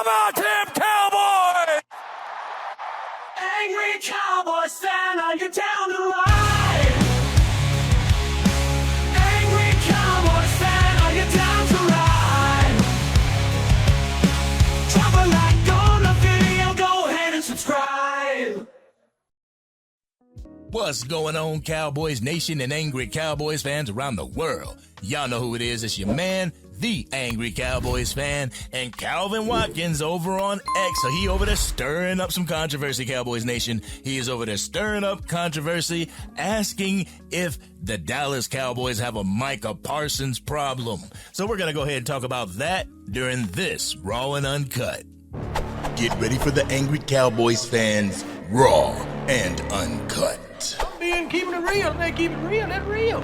about them Cowboys? Angry Cowboys fan, are you down to ride? Angry Cowboys fan, are you down to ride? Drop a like on the video, go ahead and subscribe. What's going on, Cowboys Nation and Angry Cowboys fans around the world? Y'all know who it is. It's your man, the Angry Cowboys Fan, and Calvin Watkins over on X. So he over there stirring up some controversy, Cowboys Nation. He is over there stirring up controversy, asking if the Dallas Cowboys have a Micah Parsons problem. So we're going to go ahead and talk about that during this Raw and Uncut. Get ready for the Angry Cowboys fans, Raw and Uncut. Keeping it real. They keep it real. That's real.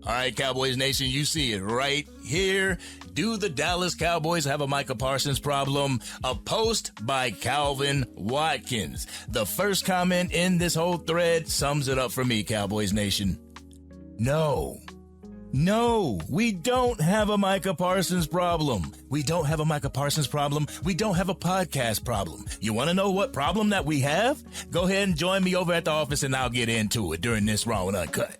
All right, Cowboys Nation, you see it right here. Do the Dallas Cowboys have a Micah Parsons problem? A post by Calvin Watkins. The first comment in this whole thread sums it up for me, Cowboys Nation. No, we don't have a Micah Parsons problem. We don't have a Micah Parsons problem. We don't have a podcast problem. You want to know what problem that we have? Go ahead and join me over at the office and I'll get into it during this Raw and Uncut.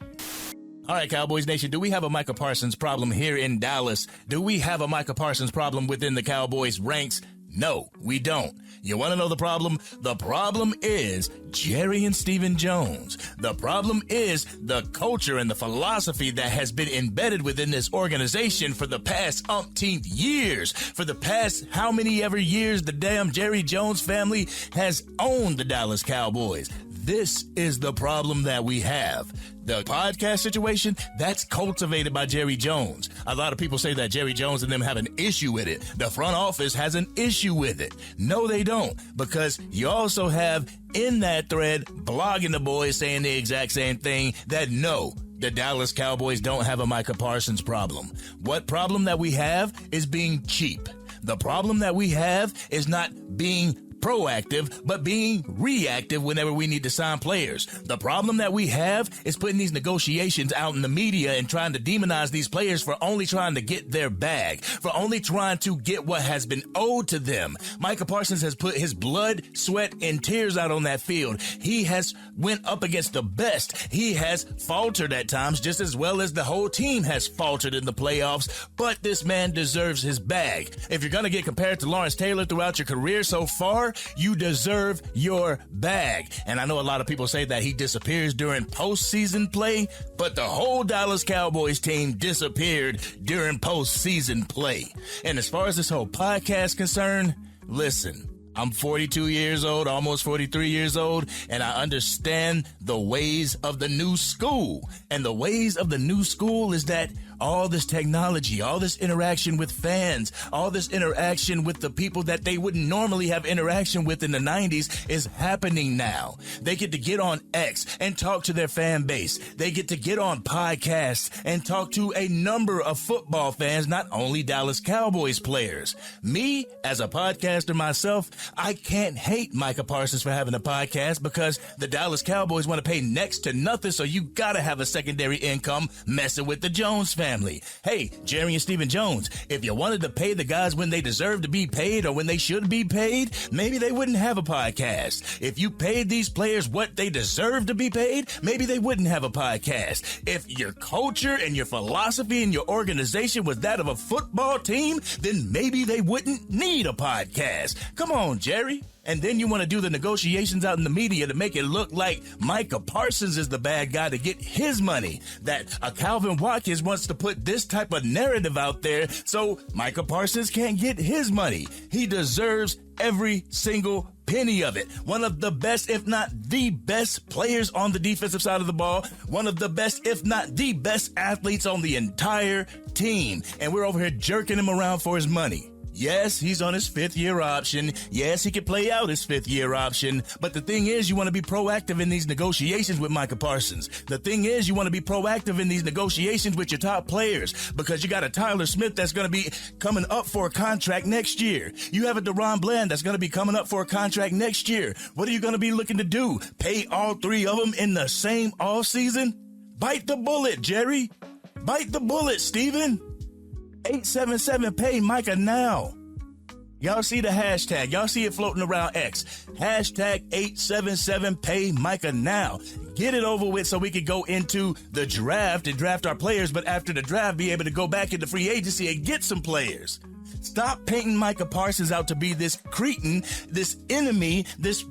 All right, Cowboys Nation, do we have a Micah Parsons problem here in Dallas? Do we have a Micah Parsons problem within the Cowboys ranks? No, we don't. You want to know the problem? The problem is Jerry and Stephen Jones. The problem is the culture and the philosophy that has been embedded within this organization for the past umpteenth years. For the past how many ever years the damn Jerry Jones family has owned the Dallas Cowboys. This is the problem that we have. The podcast situation, that's cultivated by Jerry Jones. A lot of people say that Jerry Jones and them have an issue with it. The front office has an issue with it. No, they don't, because you also have in that thread blogging the boys saying the exact same thing, that no, the Dallas Cowboys don't have a Micah Parsons problem. What problem that we have is being cheap. The problem that we have is not being proactive, but being reactive whenever we need to sign players. The problem that we have is putting these negotiations out in the media and trying to demonize these players for only trying to get their bag, for only trying to get what has been owed to them. Micah Parsons has put his blood, sweat, and tears out on that field. He has went up against the best. He has faltered at times, just as well as the whole team has faltered in the playoffs, but this man deserves his bag. If you're going to get compared to Lawrence Taylor throughout your career so far, you deserve your bag. And I know a lot of people say that he disappears during postseason play, but the whole Dallas Cowboys team disappeared during postseason play. And as far as this whole podcast concerned, listen, I'm 42 years old, almost 43 years old, and I understand the ways of the new school. And the ways of the new school is that all this technology, all this interaction with fans, all this interaction with the people that they wouldn't normally have interaction with in the 90s is happening now. They get to get on X and talk to their fan base. They get to get on podcasts and talk to a number of football fans, not only Dallas Cowboys players. Me, as a podcaster myself, I can't hate Micah Parsons for having a podcast because the Dallas Cowboys want to pay next to nothing, so you gotta have a secondary income messing with the Jones family. Hey, Jerry and Stephen Jones, if you wanted to pay the guys when they deserve to be paid or when they should be paid, maybe they wouldn't have a podcast. If you paid these players what they deserve to be paid, maybe they wouldn't have a podcast. If your culture and your philosophy and your organization was that of a football team, then maybe they wouldn't need a podcast. Come on, Jerry. And then you want to do the negotiations out in the media to make it look like Micah Parsons is the bad guy to get his money. That Calvin Watkins wants to put this type of narrative out there so Micah Parsons can't get his money. He deserves every single penny of it. One of the best, if not the best players on the defensive side of the ball. One of the best, if not the best athletes on the entire team. And we're over here jerking him around for his money. Yes, he's on his fifth-year option. Yes, he could play out his fifth-year option. But the thing is, you want to be proactive in these negotiations with Micah Parsons. The thing is, you want to be proactive in these negotiations with your top players because you got a Tyler Smith that's going to be coming up for a contract next year. You have a Deron Bland that's going to be coming up for a contract next year. What are you going to be looking to do? Pay all three of them in the same offseason? Bite the bullet, Jerry. Bite the bullet, Steven. 877 pay Micah now. Y'all see the hashtag. Y'all see it floating around X. Hashtag 877PayMicah now. Get it over with so we can go into the draft and draft our players, but after the draft, be able to go back into free agency and get some players. Stop painting Micah Parsons out to be this cretin, this enemy, this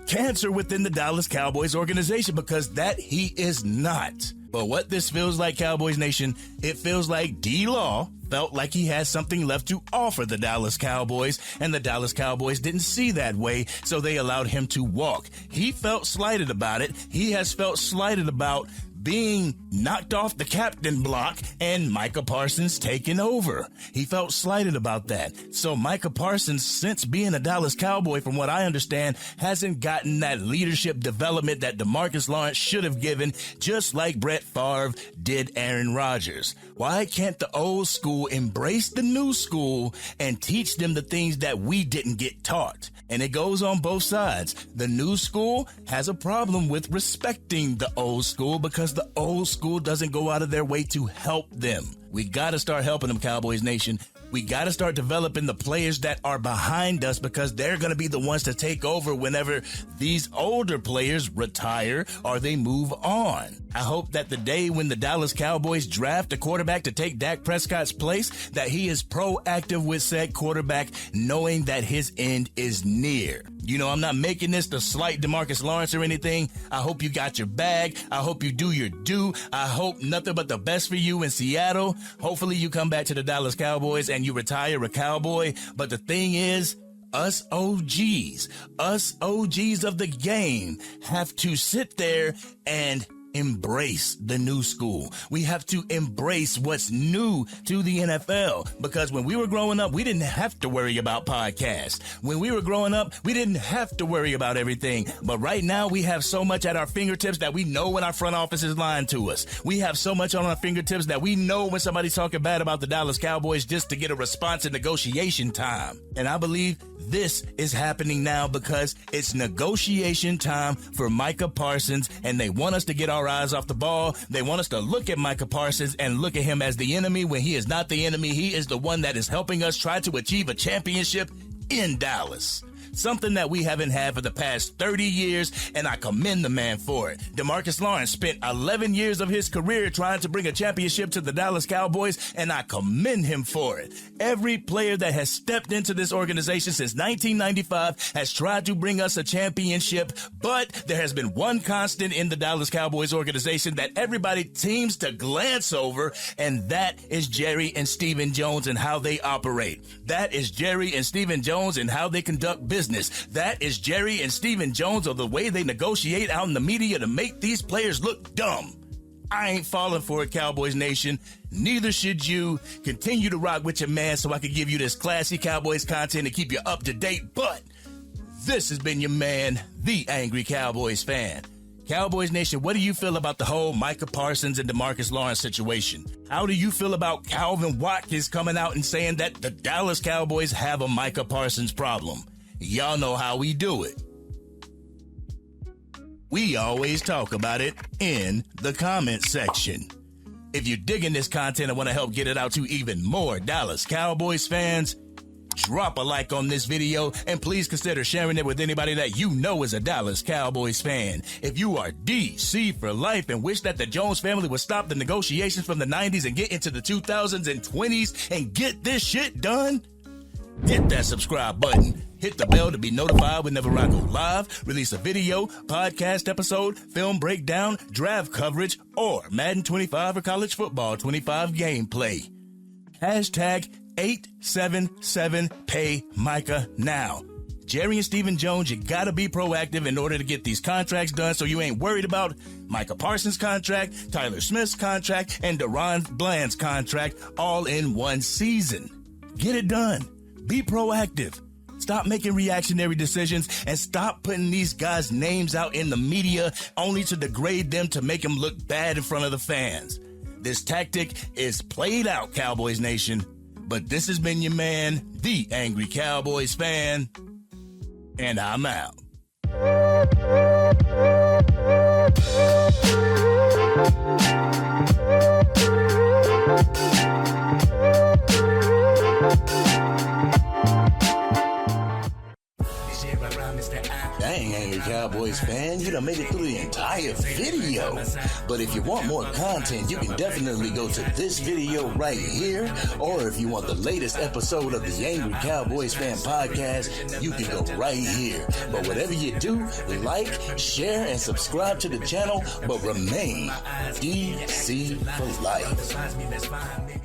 cancer within the Dallas Cowboys organization, because that he is not. But what this feels like, Cowboys Nation, it feels like D-Law felt like he had something left to offer the Dallas Cowboys, and the Dallas Cowboys didn't see that way, so they allowed him to walk. He felt slighted about it. He has felt slighted about being knocked off the captain block and Micah Parsons taking over. He felt slighted about that. So Micah Parsons, since being a Dallas Cowboy, from what I understand, hasn't gotten that leadership development that DeMarcus Lawrence should have given, just like Brett Favre did Aaron Rodgers. Why can't the old school embrace the new school and teach them the things that we didn't get taught? And it goes on both sides. The new school has a problem with respecting the old school because the old school doesn't go out of their way to help them. We got to start helping them, Cowboys Nation. We got to start developing the players that are behind us, because they're going to be the ones to take over whenever these older players retire or they move on. I hope that the day when the Dallas Cowboys draft a quarterback to take Dak Prescott's place, that he is proactive with said quarterback, knowing that his end is near. You know, I'm not making this to slight DeMarcus Lawrence or anything. I hope you got your bag. I hope you do your due. I hope nothing but the best for you in Seattle. Hopefully you come back to the Dallas Cowboys and you retire a Cowboy. But the thing is, us OGs of the game have to sit there and embrace the new school. We have to embrace what's new to the NFL, because when we were growing up, we didn't have to worry about podcasts. When we were growing up, we didn't have to worry about everything. But right now, we have so much at our fingertips that we know when our front office is lying to us. We have so much on our fingertips that we know when somebody's talking bad about the Dallas Cowboys just to get a response in negotiation time. And I believe this is happening now because it's negotiation time for Micah Parsons, and they want us to get our eyes off the ball. They want us to look at Micah Parsons and look at him as the enemy when he is not the enemy. He is the one that is helping us try to achieve a championship in Dallas. Something that we haven't had for the past 30 years, and I commend the man for it. DeMarcus Lawrence spent 11 years of his career trying to bring a championship to the Dallas Cowboys, and I commend him for it. Every player that has stepped into this organization since 1995 has tried to bring us a championship, but there has been one constant in the Dallas Cowboys organization that everybody seems to glance over, and that is Jerry and Stephen Jones and how they operate. That is Jerry and Stephen Jones and how they conduct business. That is Jerry and Stephen Jones, or the way they negotiate out in the media to make these players look dumb. I ain't falling for it, Cowboys Nation. Neither should you. Continue to rock with your man so I can give you this classy Cowboys content to keep you up to date. But this has been your man, the Angry Cowboys Fan. Cowboys Nation, what do you feel about the whole Micah Parsons and DeMarcus Lawrence situation? How do you feel about Calvin Watkins coming out and saying that the Dallas Cowboys have a Micah Parsons problem? Y'all know how we do it. We always talk about it in the comment section. If you're digging this content and want to help get it out to even more Dallas Cowboys fans, drop a like on this video and please consider sharing it with anybody that you know is a Dallas Cowboys fan. If you are DC for life and wish that the Jones family would stop the negotiations from the 90s and get into the 2000s and 20s and get this shit done, hit that subscribe button. Hit the bell to be notified whenever I go live, release a video, podcast episode, film breakdown, draft coverage, or Madden 25 or college football 25 gameplay. Hashtag 877PayMicah now. Jerry and Stephen Jones, you gotta be proactive in order to get these contracts done so you ain't worried about Micah Parsons' contract, Tyler Smith's contract, and Deron Bland's contract all in one season. Get it done. Be proactive. Stop making reactionary decisions and stop putting these guys' names out in the media only to degrade them to make them look bad in front of the fans. This tactic is played out, Cowboys Nation. But this has been your man, the Angry Cowboys Fan, and I'm out. Cowboys fan. You done made it through the entire video. But if you want more content, you can definitely go to this video right here. Or if you want the latest episode of the Angry Cowboys Fan podcast, you can go right here. But whatever you do, like, share, and subscribe to the channel, but remain DC for life.